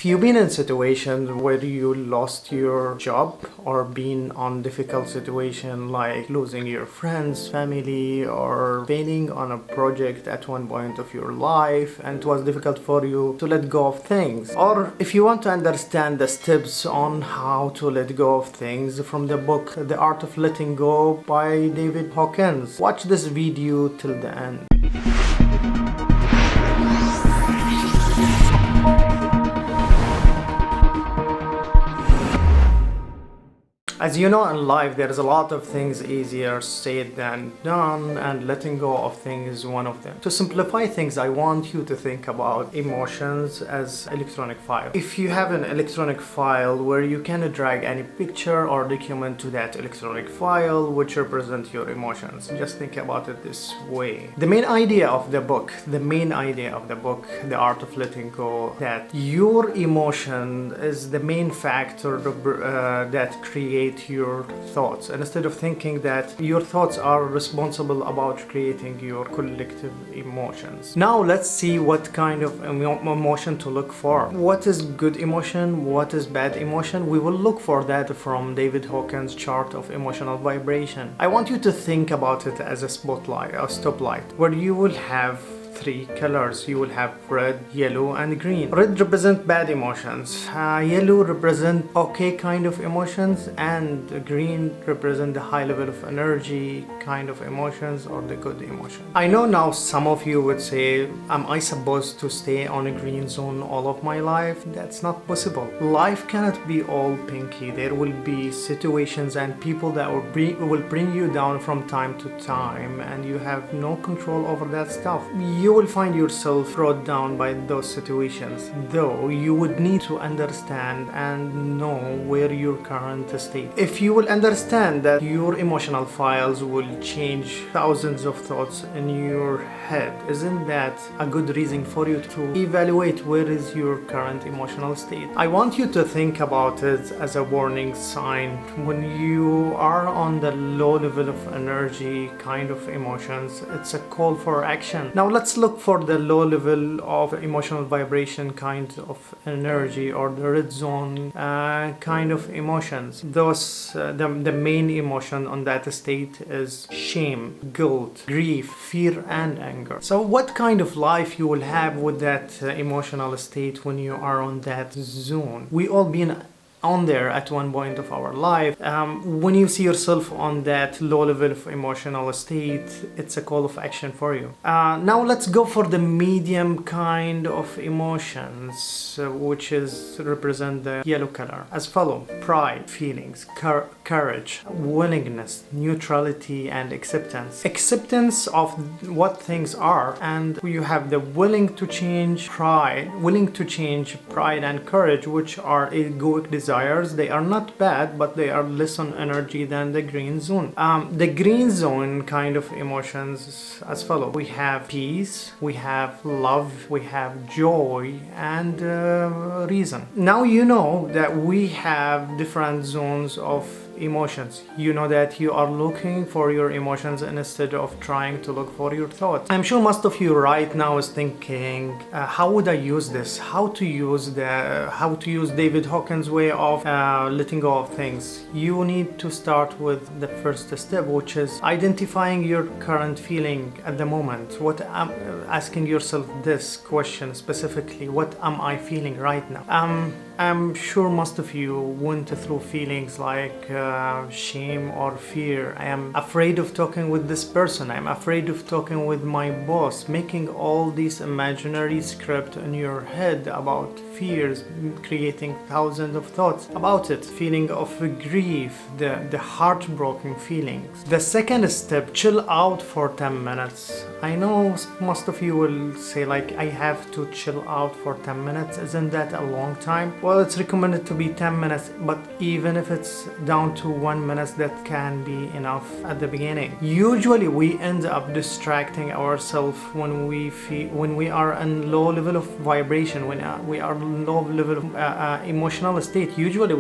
If you've been in situations where you lost your job or been on difficult situation like losing your friends, family, or failing on a project at one point of your life and it was difficult for you to let go of things, or if you want to understand the steps on how to let go of things from the book The Art of Letting Go by David Hawkins, watch this video till the end. As you know, in life there is a lot of things easier said than done, and letting go of things is one of them. To simplify things, I want you to think about emotions as electronic file. If you have an electronic file where you can drag any picture or document to that electronic file which represent your emotions, just think about it this way. The main idea of the book, The Art of Letting Go, that your emotion is the main factor that creates your thoughts, and instead of thinking that your thoughts are responsible about creating your collective emotions. Now let's see what kind of emotion to look for. What is good emotion? What is bad emotion? We will look for that from David Hawkins' chart of emotional vibration. I want you to think about it as a spotlight, a stoplight, where you will have three colors. You will have red, yellow, and green. Red represent bad emotions, yellow represent okay kind of emotions, and green represent the high level of energy kind of emotions or the good emotion. I know now some of you would say, am I supposed to stay on a green zone all of my life? That's not possible. Life cannot be all pinky. There will be situations and people that will bring you down from time to time, and you have no control over that stuff. You will find yourself brought down by those situations, though you would need to understand and know where your current state. If you will understand that your emotional files will change thousands of thoughts in your head, isn't that a good reason for you to evaluate where is your current emotional state? I want you to think about it as a warning sign. When you are on the low level of energy kind of emotions, it's a call for action. Now let's look for the low level of emotional vibration kind of energy, or the red zone kind of emotions. Those the main emotion on that state is shame, guilt, grief, fear, and anger. So what kind of life you will have with that emotional state when you are on that zone? We all been on there at one point of our life. When you see yourself on that low level of emotional state, it's a call of action for you. Now let's go for the medium kind of emotions, which is represent the yellow color as follow: pride, feelings, courage, willingness, neutrality, and acceptance. Acceptance of what things are, and you have the willing to change, pride and courage, which are egoic desires. They are not bad, but they are less on energy than the green zone. The green zone kind of emotions as follow: we have peace, we have love, we have joy, and reason. Now you know that we have different zones of emotions. You know that you are looking for your emotions instead of trying to look for your thoughts. I'm sure most of you right now is thinking, how would I use this? How to use David Hawkins' way of letting go of things? You need to start with the first step, which is identifying your current feeling at the moment. Asking yourself this question specifically: what am I feeling right now? I'm sure most of you went through feelings like shame or fear. I am afraid of talking with this person. I'm afraid of talking with my boss. Making all these imaginary script in your head about fears, creating thousands of thoughts about it. Feeling of grief, the heartbroken feelings. The second step: chill out for 10 minutes. I know most of you will say, like, I have to chill out for 10 minutes. Isn't that a long time? Well, it's recommended to be 10 minutes, but even if it's down to 1 minute, that can be enough at the beginning. Usually we end up distracting ourselves when we are in low level of vibration, when we are low level of emotional state, usually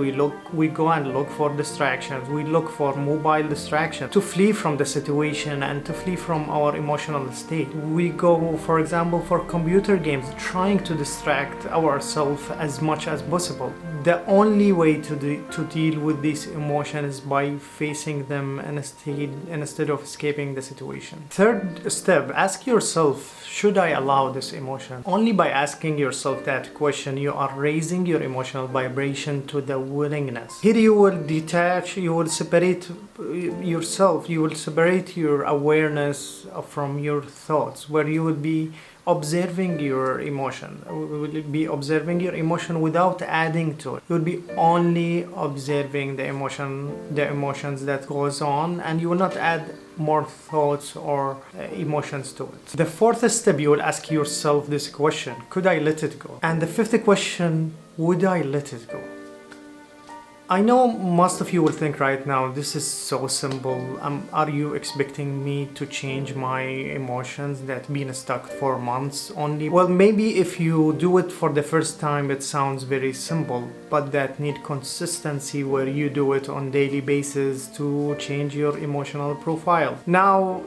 we go and look for distractions. We look for mobile distractions to flee from the situation and to flee from our emotional state. We go, for example, for computer games, trying to distract ourselves as much as possible. The only way to deal with these emotions is by facing them instead of escaping the situation. Third step, ask yourself, should I allow this emotion? Only by asking yourself that question, you are raising your emotional vibration to the willingness. Here you will detach, you will separate yourself, you will separate your awareness from your thoughts, where you will be observing your emotion. You will be observing your emotion without adding to it. You will be only observing the emotions that goes on, and you will not add more thoughts or emotions to it. The fourth step, you will ask yourself this question: could I let it go? And the fifth question, would I let it go? I know most of you will think right now, this is so simple. Are you expecting me to change my emotions that been stuck for months only? Well, maybe if you do it for the first time, it sounds very simple, but that need consistency where you do it on daily basis to change your emotional profile. Now,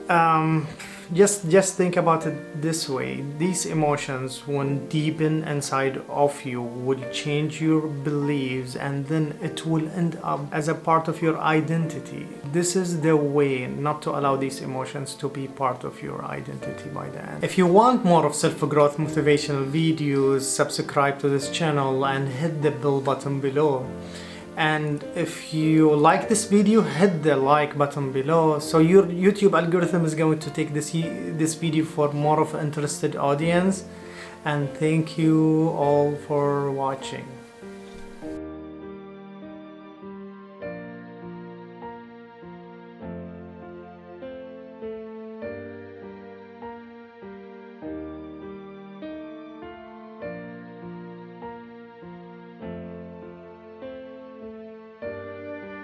just think about it this way. These emotions, when deepen inside of you, will change your beliefs, and then it will end up as a part of your identity. This is the way not to allow these emotions to be part of your identity by the end. If you want more of self-growth motivational videos, subscribe to this channel and hit the bell button below. And if you like this video, hit the like button below, so your YouTube algorithm is going to take this video for more of an interested audience. And thank you all for watching.